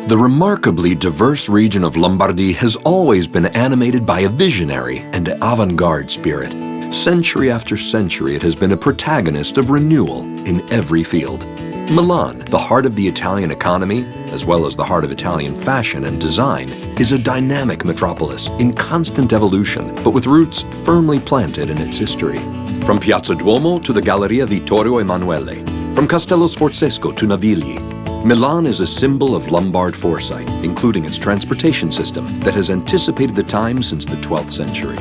The remarkably diverse region of Lombardy has always been animated by a visionary and avant-garde spirit. Century after century, it has been a protagonist of renewal in every field. Milan, the heart of the Italian economy, as well as the heart of Italian fashion and design, is a dynamic metropolis in constant evolution, but with roots firmly planted in its history. From Piazza Duomo to the Galleria Vittorio Emanuele, from Castello Sforzesco to Navigli, Milan is a symbol of Lombard foresight, including its transportation system that has anticipated the times since the 12th century.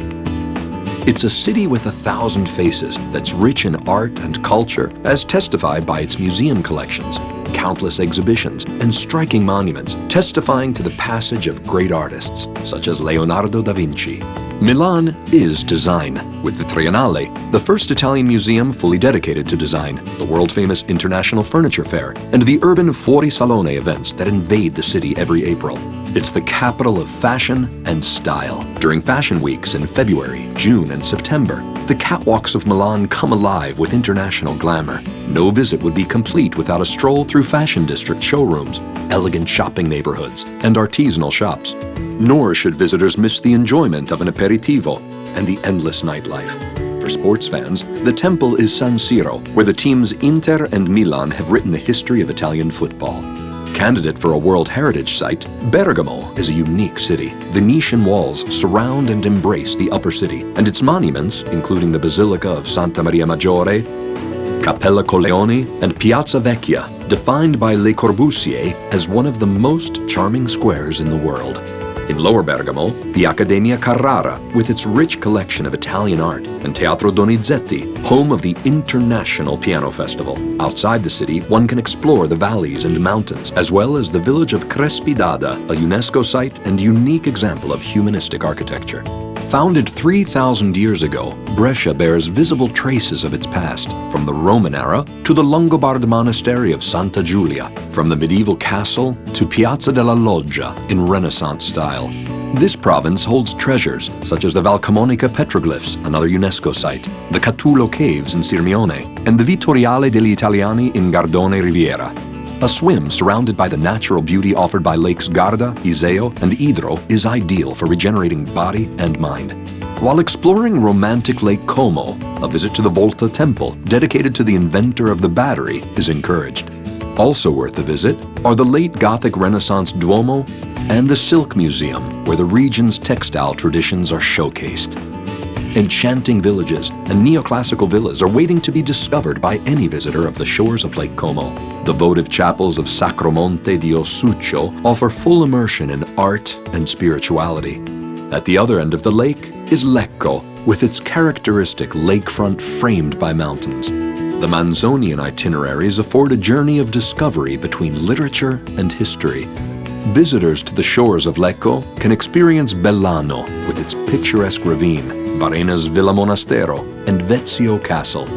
It's a city with 1,000 faces that's rich in art and culture, as testified by its museum collections, countless exhibitions, and striking monuments testifying to the passage of great artists, such as Leonardo da Vinci. Milan is design, with the Triennale, the first Italian museum fully dedicated to design, the world-famous International Furniture Fair, and the urban Fuori Salone events that invade the city every April. It's the capital of fashion and style. During fashion weeks in February, June, and September, the catwalks of Milan come alive with international glamour. No visit would be complete without a stroll through fashion district showrooms, elegant shopping neighborhoods, and artisanal shops. Nor should visitors miss the enjoyment of an aperitivo and the endless nightlife. For sports fans, the temple is San Siro, where the teams Inter and Milan have written the history of Italian football. Candidate for a World Heritage Site, Bergamo is a unique city. Venetian walls surround and embrace the upper city, and its monuments, including the Basilica of Santa Maria Maggiore, Cappella Colleoni, and Piazza Vecchia, defined by Le Corbusier as one of the most charming squares in the world. In Lower Bergamo, the Accademia Carrara, with its rich collection of Italian art, and Teatro Donizetti, home of the International Piano Festival. Outside the city, one can explore the valleys and mountains, as well as the village of Crespi d'Adda, a UNESCO site and unique example of humanistic architecture. Founded 3,000 years ago, Brescia bears visible traces of its past, from the Roman era to the Longobardi monastery of Santa Giulia, from the medieval castle to Piazza della Loggia in Renaissance style. This province holds treasures such as the Valcamonica petroglyphs, another UNESCO site, the Catullo caves in Sirmione, and the Vittoriale degli Italiani in Gardone Riviera. A swim surrounded by the natural beauty offered by Lakes Garda, Iseo, and Idro is ideal for regenerating body and mind. While exploring romantic Lake Como, a visit to the Volta Temple, dedicated to the inventor of the battery, is encouraged. Also worth a visit are the late Gothic Renaissance Duomo and the Silk Museum, where the region's textile traditions are showcased. Enchanting villages and neoclassical villas are waiting to be discovered by any visitor of the shores of Lake Como. The votive chapels of Sacromonte di Ossuccio offer full immersion in art and spirituality. At the other end of the lake is Lecco, with its characteristic lakefront framed by mountains. The Manzonian itineraries afford a journey of discovery between literature and history. Visitors to the shores of Lecco can experience Bellano with its picturesque ravine, Varena's Villa Monastero, and Vezio Castle.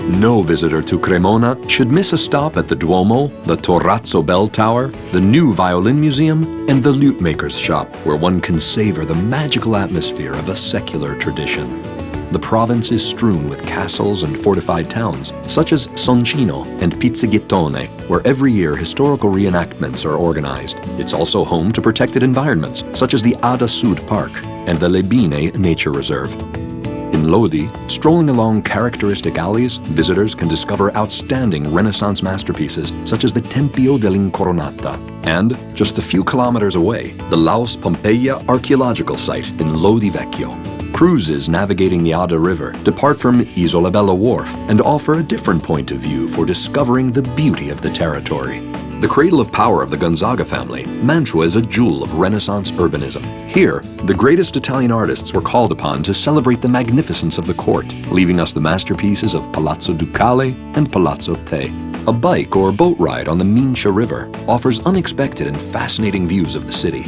No visitor to Cremona should miss a stop at the Duomo, the Torrazzo Bell Tower, the new Violin Museum, and the Lute Maker's Shop, where one can savor the magical atmosphere of a secular tradition. The province is strewn with castles and fortified towns, such as Soncino and Pizzighittone, where every year historical reenactments are organized. It's also home to protected environments, such as the Ada Sud Park and the Lebine Nature Reserve. In Lodi, strolling along characteristic alleys, visitors can discover outstanding Renaissance masterpieces such as the Tempio dell'Incoronata. And, just a few kilometers away, the Laus Pompeia archaeological site in Lodi Vecchio. Cruises navigating the Adda River depart from Isola Bella Wharf and offer a different point of view for discovering the beauty of the territory. The cradle of power of the Gonzaga family, Mantua is a jewel of Renaissance urbanism. Here, the greatest Italian artists were called upon to celebrate the magnificence of the court, leaving us the masterpieces of Palazzo Ducale and Palazzo Te. A bike or boat ride on the Mincio River offers unexpected and fascinating views of the city.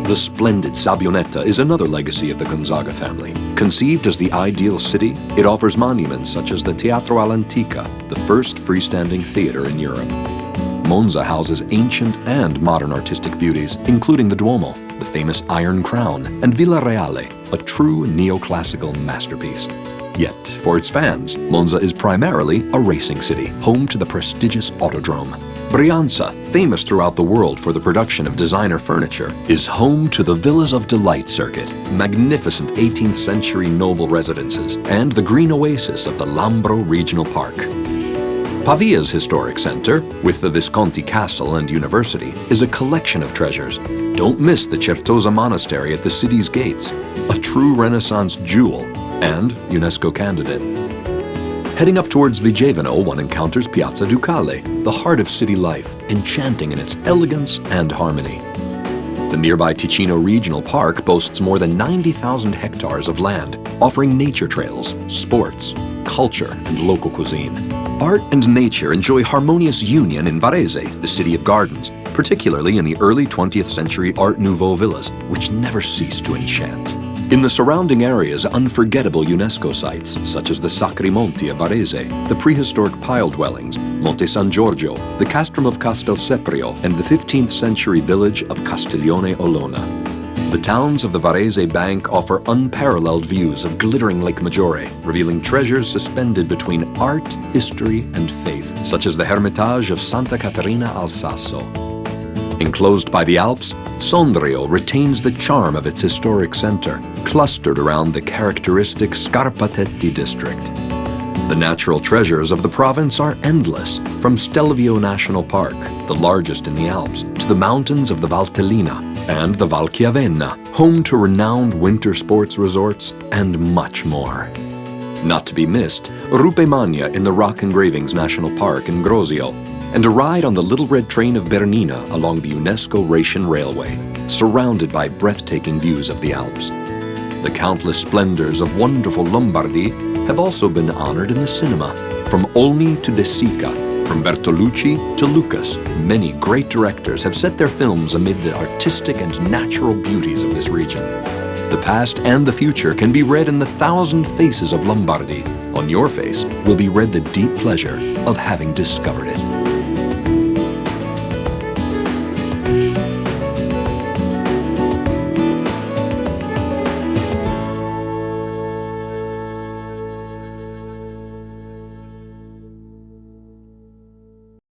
The splendid Sabbionetta is another legacy of the Gonzaga family. Conceived as the ideal city, it offers monuments such as the Teatro all'Antica, the first freestanding theater in Europe. Monza houses ancient and modern artistic beauties, including the Duomo. the famous Iron Crown, and Villa Reale, a true neoclassical masterpiece. Yet, for its fans, Monza is primarily a racing city, home to the prestigious Autodrome. Brianza, famous throughout the world for the production of designer furniture, is home to the Villas of Delight circuit, magnificent 18th century noble residences, and the green oasis of the Lambro Regional Park. Pavia's historic center, with the Visconti Castle and University, is a collection of treasures. Don't miss the Certosa Monastery at the city's gates, a true Renaissance jewel and UNESCO candidate. Heading up towards Vigevano, one encounters Piazza Ducale, the heart of city life, enchanting in its elegance and harmony. The nearby Ticino Regional Park boasts more than 90,000 hectares of land, offering nature trails, sports, culture, and local cuisine. Art and nature enjoy harmonious union in Varese, the city of gardens, particularly in the early 20th century Art Nouveau villas, which never cease to enchant. In the surrounding areas, unforgettable UNESCO sites, such as the Sacri Monti of Varese, the prehistoric pile dwellings, Monte San Giorgio, the castrum of Castel Seprio, and the 15th century village of Castiglione Olona. The towns of the Varese Bank offer unparalleled views of glittering Lake Maggiore, revealing treasures suspended between art, history, and faith, such as the Hermitage of Santa Caterina al Sasso. Enclosed by the Alps, Sondrio retains the charm of its historic center, clustered around the characteristic Scarpatetti district. The natural treasures of the province are endless, from Stelvio National Park, the largest in the Alps, to the mountains of the Valtellina and the Val Chiavenna, home to renowned winter sports resorts, and much more. Not to be missed, Rupe Magna in the Rock Engravings National Park in Grosio, and a ride on the Little Red Train of Bernina along the UNESCO Rhaetian Railway, surrounded by breathtaking views of the Alps. The countless splendors of wonderful Lombardy have also been honored in the cinema, from Olmi to De Sica, from Bertolucci to Lucas. Many great directors have set their films amid the artistic and natural beauties of this region. The past and the future can be read in the 1,000 faces of Lombardy. On your face will be read the deep pleasure of having discovered it.